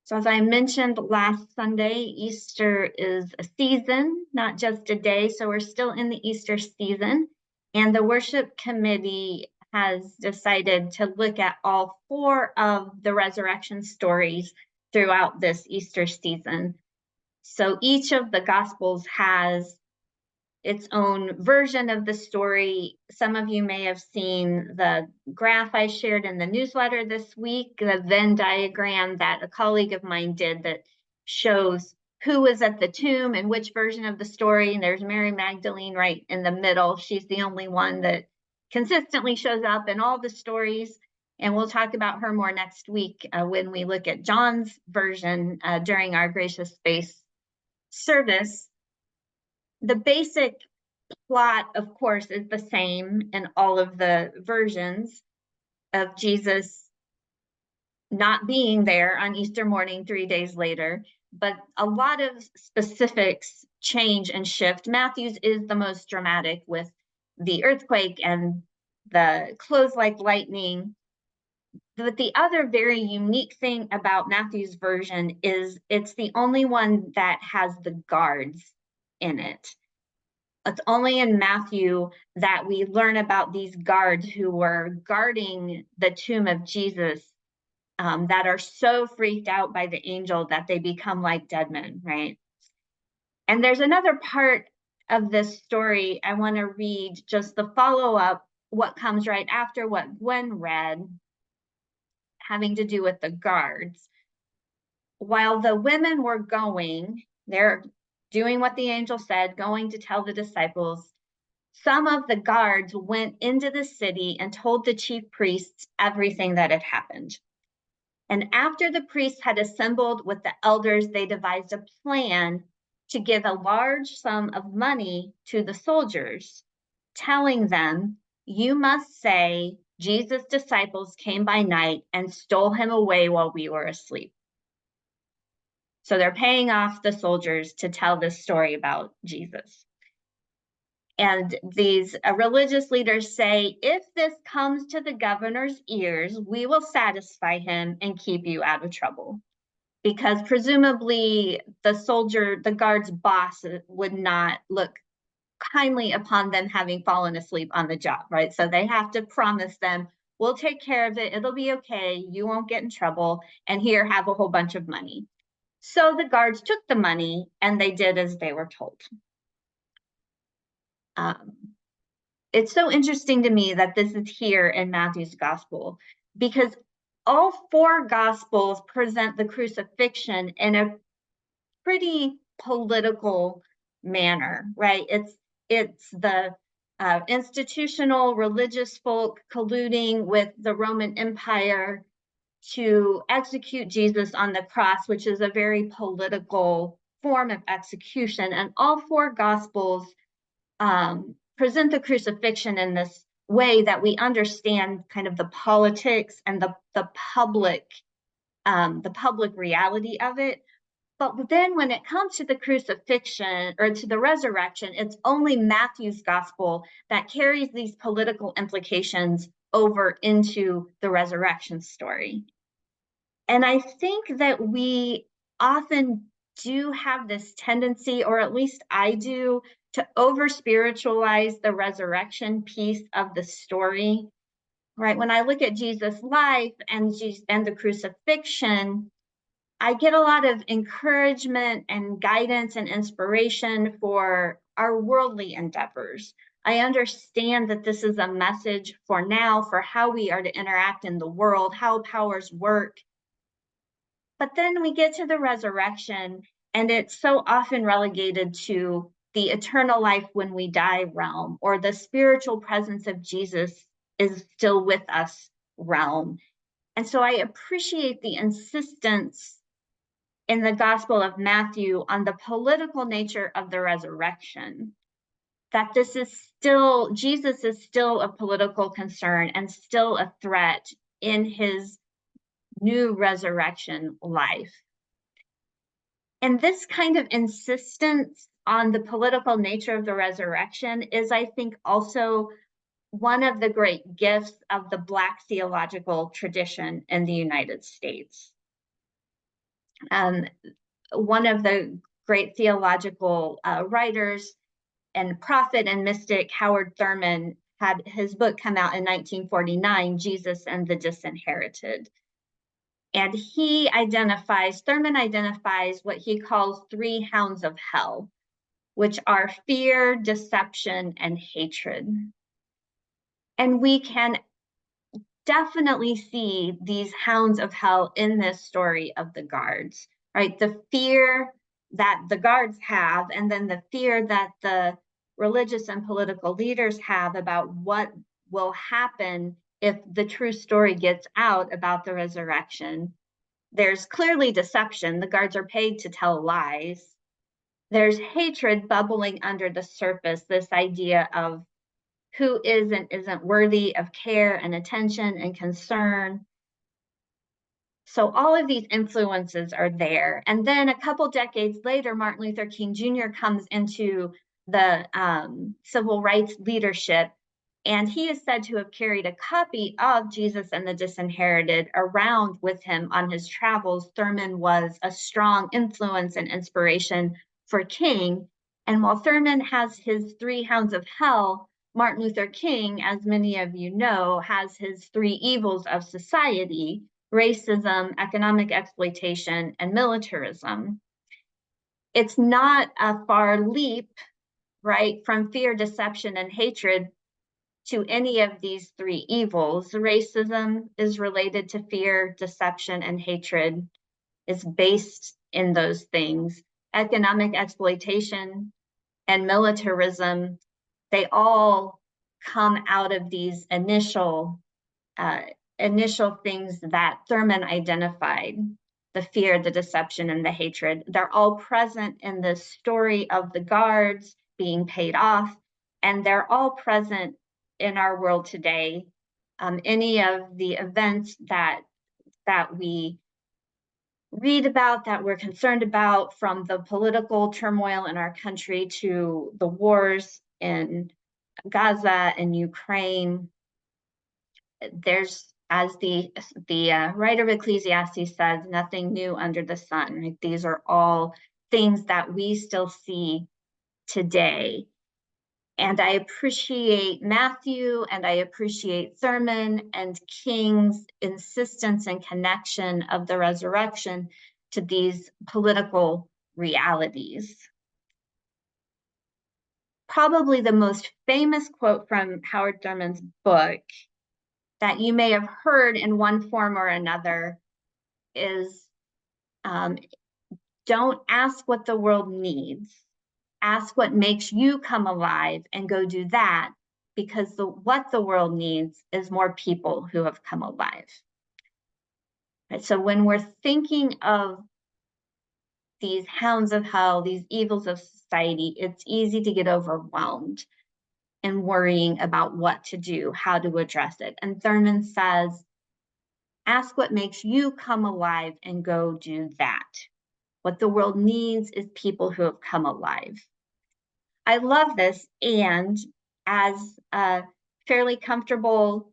So as I mentioned last Sunday, Easter is a season, not just a day. So we're still in the Easter season. And the worship committee has decided to look at all 4 of the resurrection stories throughout this Easter season. So each of the Gospels has its own version of the story. Some of you may have seen the graph I shared in the newsletter this week, the Venn diagram that a colleague of mine did that shows who was at the tomb and which version of the story. And there's Mary Magdalene right in the middle. She's the only one that consistently shows up in all the stories. And we'll talk about her more next week when we look at John's version during our Gracious Space service. The basic plot, of course, is the same in all of the versions of Jesus not being there on Easter morning 3 days later, but a lot of specifics change and shift. Matthew's is the most dramatic with the earthquake and the clothes like lightning. But the other very unique thing about Matthew's version is it's the only one that has the guards in it. It's only in Matthew that we learn about these guards who were guarding the tomb of Jesus that are so freaked out by the angel that they become like dead men, right? And there's another part of this story I want to read, just the follow-up, what comes right after what Gwen read, having to do with the guards. While the women were going, they're doing what the angel said, going to tell the disciples, some of the guards went into the city and told the chief priests everything that had happened. And after the priests had assembled with the elders, they devised a plan to give a large sum of money to the soldiers, telling them, you must say, Jesus' disciples came by night and stole him away while we were asleep. So they're paying off the soldiers to tell this story about Jesus. And these religious leaders say, if this comes to the governor's ears, we will satisfy him and keep you out of trouble. Because presumably the guard's boss would not look kindly upon them having fallen asleep on the job, right? So they have to promise them, we'll take care of it. It'll be okay. You won't get in trouble. And here, have a whole bunch of money. So the guards took the money and they did as they were told. It's so interesting to me that this is here in Matthew's gospel, because all 4 gospels present the crucifixion in a pretty political manner, right? It's the institutional religious folk colluding with the Roman Empire to execute Jesus on the cross, which is a very political form of execution. And all 4 gospels present the crucifixion in this way that we understand kind of the politics and the public reality of it. But then when it comes to the crucifixion or to the resurrection, it's only Matthew's gospel that carries these political implications over into the resurrection story. And I think that we often do have this tendency, or at least I do, to over-spiritualize the resurrection piece of the story, right? When I look at Jesus' life and the crucifixion, I get a lot of encouragement and guidance and inspiration for our worldly endeavors. I understand that this is a message for now, for how we are to interact in the world, how powers work. But then we get to the resurrection, and it's so often relegated to the eternal life when we die realm, or the spiritual presence of Jesus is still with us realm. And so I appreciate the insistence in the Gospel of Matthew on the political nature of the resurrection, that this is still, Jesus is still a political concern and still a threat in his new resurrection life. And this kind of insistence on the political nature of the resurrection is, I think, also one of the great gifts of the Black theological tradition in the United States. One of the great theological writers and prophet and mystic, Howard Thurman, had his book come out in 1949, Jesus and the Disinherited. And Thurman identifies what he calls 3 hounds of hell, which are fear, deception, and hatred. And we can definitely see these hounds of hell in this story of the guards, right? The fear that the guards have, and then the fear that the religious and political leaders have about what will happen if the true story gets out about the resurrection. There's clearly deception. The guards are paid to tell lies. There's hatred bubbling under the surface, this idea of who is and isn't worthy of care and attention and concern. So all of these influences are there. And then a couple decades later, Martin Luther King Jr. comes into the civil rights leadership, and he is said to have carried a copy of Jesus and the Disinherited around with him on his travels. Thurman was a strong influence and inspiration for King. And while Thurman has his 3 hounds of hell, Martin Luther King, as many of you know, has his 3 evils of society: racism, economic exploitation, and militarism. It's not a far leap, right, from fear, deception, and hatred to any of these 3 evils. Racism is related to fear, deception, and hatred, is based in those things. Economic exploitation and militarism, they all come out of these initial things that Thurman identified: the fear, the deception, and the hatred. They're all present in the story of the guards being paid off, and they're all present in our world today. Any of the events that we read about, that we're concerned about, from the political turmoil in our country to the wars in Gaza and Ukraine, there's, as the writer of Ecclesiastes says, nothing new under the sun. Right? These are all things that we still see today. And I appreciate Matthew, and I appreciate Thurman and King's insistence and connection of the resurrection to these political realities. Probably the most famous quote from Howard Thurman's book that you may have heard in one form or another is, don't ask what the world needs. Ask what makes you come alive and go do that, because what the world needs is more people who have come alive. Right? So when we're thinking of these hounds of hell, these evils of society, it's easy to get overwhelmed and worrying about what to do, how to address it. And Thurman says, ask what makes you come alive and go do that. What the world needs is people who have come alive. I love this, and as fairly comfortable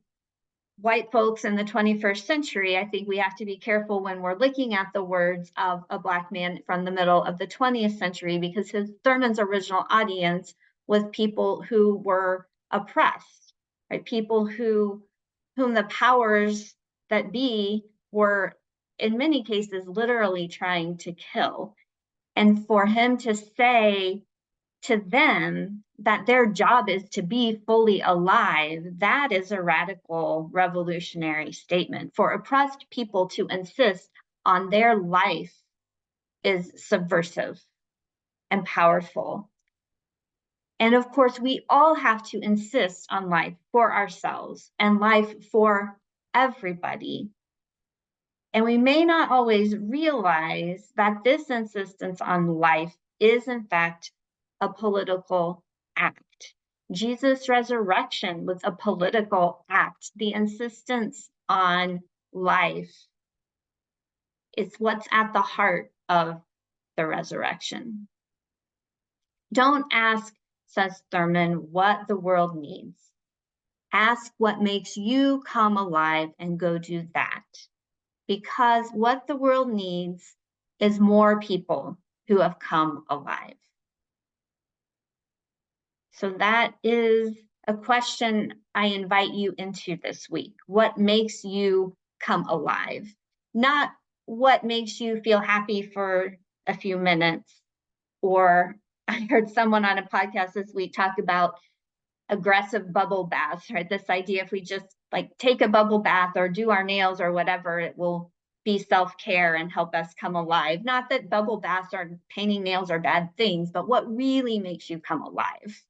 white folks in the 21st century, I think we have to be careful when we're looking at the words of a Black man from the middle of the 20th century, because Thurman's original audience was people who were oppressed, right? People whom the powers that be were, in many cases, literally trying to kill. And for him to say to them that their job is to be fully alive, that is a radical revolutionary statement. For oppressed people to insist on their life is subversive and powerful. And of course, we all have to insist on life for ourselves and life for everybody. And we may not always realize that this insistence on life is, in fact, a political act. Jesus' resurrection was a political act. The insistence on life is what's at the heart of the resurrection. Don't ask, says Thurman, what the world needs. Ask what makes you come alive and go do that. Because what the world needs is more people who have come alive. So that is a question I invite you into this week. What makes you come alive? Not what makes you feel happy for a few minutes. Or I heard someone on a podcast this week talk about aggressive bubble baths, right? This idea if we just like take a bubble bath or do our nails or whatever, it will be self-care and help us come alive. Not that bubble baths or painting nails are bad things, but what really makes you come alive?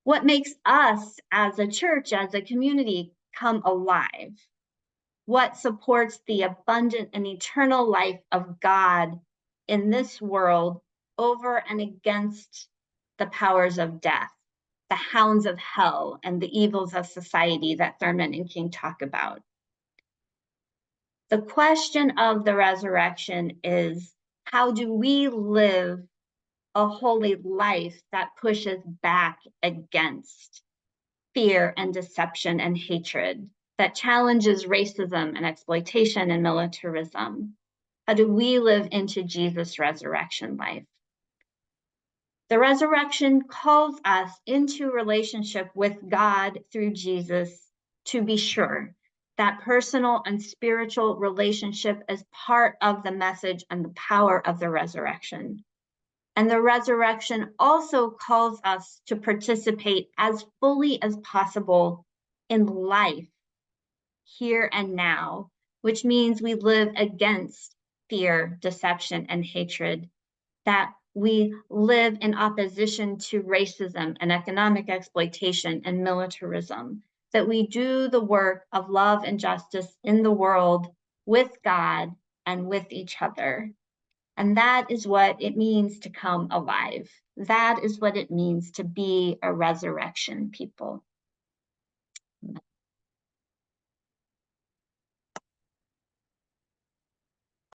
What makes us as a church, as a community, come alive? What supports the abundant and eternal life of God in this world over and against the powers of death, the hounds of hell, and the evils of society that Thurman and King talk about? The question of the resurrection is, how do we live a holy life that pushes back against fear and deception and hatred, that challenges racism and exploitation and militarism? How do we live into Jesus' resurrection life? The resurrection calls us into relationship with God through Jesus, to be sure. That personal and spiritual relationship is part of the message and the power of the resurrection. And the resurrection also calls us to participate as fully as possible in life here and now, which means we live against fear, deception, and hatred, that we live in opposition to racism and economic exploitation and militarism, that we do the work of love and justice in the world with God and with each other. And that is what it means to come alive. That is what it means to be a resurrection people.